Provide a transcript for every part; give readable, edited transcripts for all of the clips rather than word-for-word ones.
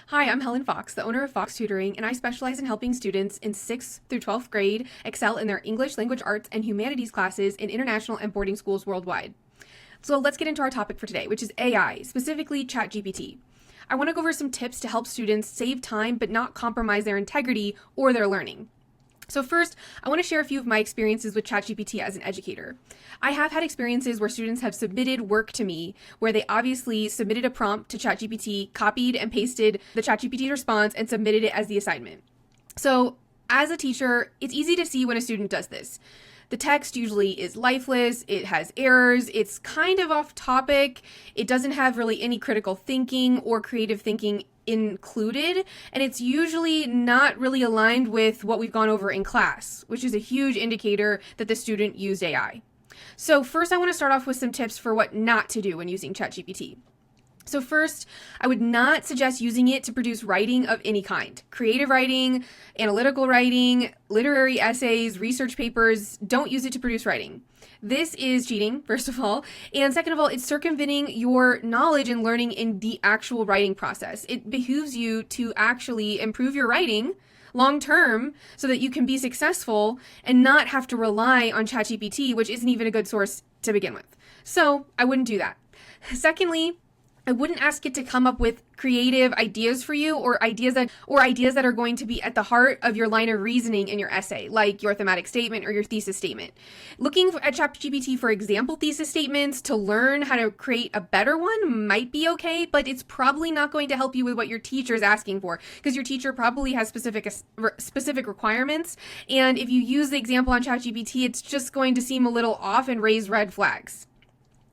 Hi, I'm Helen Fox, the owner of Fox Tutoring, and I specialize in helping students in 6th through 12th grade excel in their English, language arts, and humanities classes in international and boarding schools worldwide. So let's get into our topic for today, which is AI, specifically ChatGPT. I want to go over some tips to help students save time but not compromise their integrity or their learning. So first, I want to share a few of my experiences with ChatGPT as an educator. I have had experiences where students have submitted work to me where they obviously submitted a prompt to ChatGPT, copied and pasted the ChatGPT response, and submitted it as the assignment. So as a teacher, it's easy to see when a student does this. The text usually is lifeless, it has errors, it's kind of off topic, it doesn't have really any critical thinking or creative thinking included, and it's usually not really aligned with what we've gone over in class, which is a huge indicator that the student used AI. So first, I want to start off with some tips for what not to do when using ChatGPT. So first, I would not suggest using it to produce writing of any kind. Creative writing, analytical writing, literary essays, research papers, don't use it to produce writing. This is cheating, first of all. And second of all, it's circumventing your knowledge and learning in the actual writing process. It behooves you to actually improve your writing long term so that you can be successful and not have to rely on ChatGPT, which isn't even a good source to begin with. So I wouldn't do that. Secondly, I wouldn't ask it to come up with creative ideas for you or ideas that are going to be at the heart of your line of reasoning in your essay, like your thematic statement or your thesis statement. Looking at ChatGPT for example thesis statements to learn how to create a better one might be okay, but it's probably not going to help you with what your teacher is asking for, because your teacher probably has specific requirements, and if you use the example on ChatGPT, it's just going to seem a little off and raise red flags.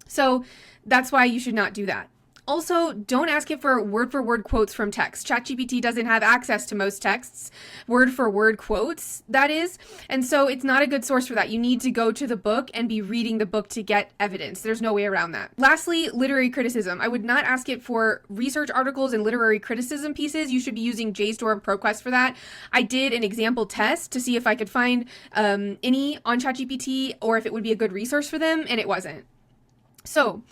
So that's why you should not do that. Also, don't ask it for word quotes from text. ChatGPT doesn't have access to most texts, word-for-word quotes, that is, and so it's not a good source for that. You need to go to the book and be reading the book to get evidence. There's no way around that. Lastly, literary criticism. I would not ask it for research articles and literary criticism pieces. You should be using JSTOR and ProQuest for that. I did an example test to see if I could find any on ChatGPT or if it would be a good resource for them, and it wasn't. So,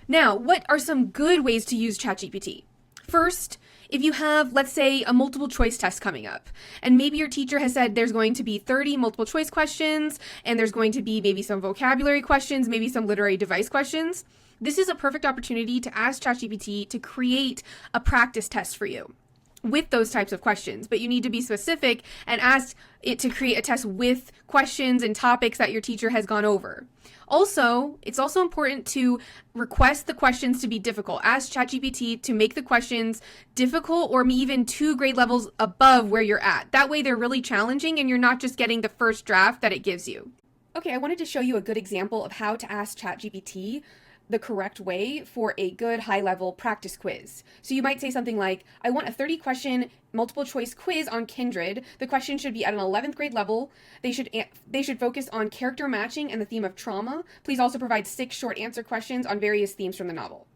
now, what are some good ways to use ChatGPT? First, if you have, let's say, a multiple choice test coming up, and maybe your teacher has said there's going to be 30 multiple choice questions, and there's going to be maybe some vocabulary questions, maybe some literary device questions, this is a perfect opportunity to ask ChatGPT to create a practice test for you with those types of questions, but you need to be specific and ask it to create a test with questions and topics that your teacher has gone over. Also, it's also important to request the questions to be difficult. Ask ChatGPT to make the questions difficult or even 2 grade levels above where you're at. That way they're really challenging and you're not just getting the first draft that it gives you. Okay, I wanted to show you a good example of how to ask ChatGPT the correct way for a good high-level practice quiz. So you might say something like, I want a 30-question multiple-choice quiz on kindred. The question should be at an 11th grade level. They should focus on character matching and the theme of trauma. Please also provide 6 short answer questions on various themes from the novel.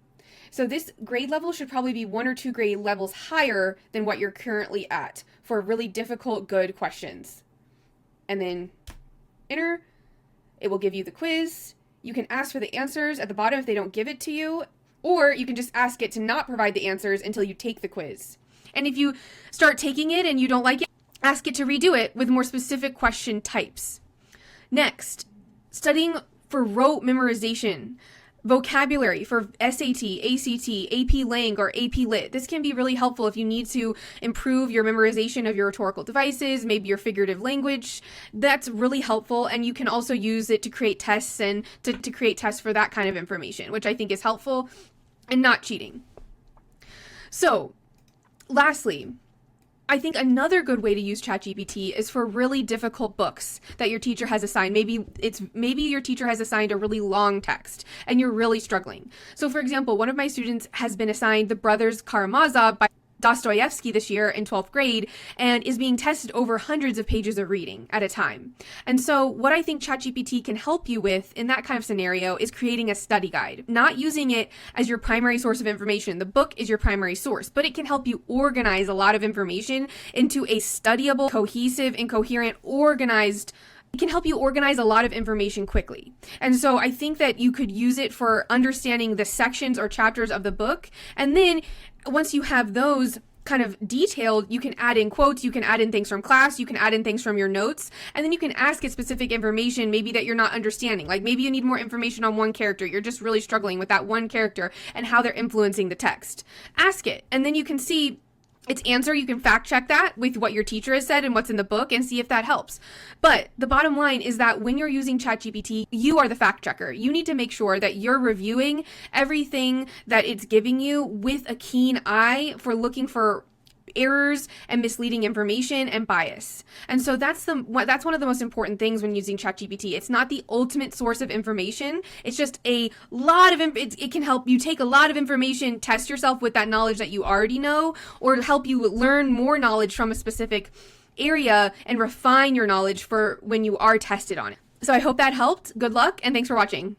So this grade level should probably be 1 or 2 grade levels higher than what you're currently at for really difficult, good questions. And then enter. It will give you the quiz. You can ask for the answers at the bottom if they don't give it to you, or you can just ask it to not provide the answers until you take the quiz. And if you start taking it and you don't like it, ask it to redo it with more specific question types. Next, studying for rote memorization. Vocabulary for SAT, ACT, AP Lang, or AP Lit. This can be really helpful if you need to improve your memorization of your rhetorical devices, maybe your figurative language. That's really helpful, and you can also use it to create tests and to create tests for that kind of information, which I think is helpful and not cheating. So, lastly, I think another good way to use ChatGPT is for really difficult books that your teacher has assigned. Maybe your teacher has assigned a really long text and you're really struggling. So for example, one of my students has been assigned The Brothers Karamazov by Dostoevsky this year in 12th grade and is being tested over hundreds of pages of reading at a time. And so what I think ChatGPT can help you with in that kind of scenario is creating a study guide, not using it as your primary source of information. The book is your primary source, but it can help you organize a lot of information into a studyable, cohesive, and coherent, organized. It can help you organize a lot of information quickly. And so I think that you could use it for understanding the sections or chapters of the book. And then once you have those kind of detailed, you can add in quotes, you can add in things from class, you can add in things from your notes, and then you can ask it specific information maybe that you're not understanding. Like maybe you need more information on one character. You're just really struggling with that one character and how they're influencing the text. Ask it, and then you can see its answer. You can fact check that with what your teacher has said and what's in the book and see if that helps. But the bottom line is that when you're using ChatGPT, you are the fact checker. You need to make sure that you're reviewing everything that it's giving you with a keen eye for looking for errors and misleading information and bias. And so that's one of the most important things when using ChatGPT. It's not the ultimate source of information. It's just a lot of it can help you take a lot of information, test yourself with that knowledge that you already know, or help you learn more knowledge from a specific area and refine your knowledge for when you are tested on it. So I hope that helped. Good luck, and thanks for watching.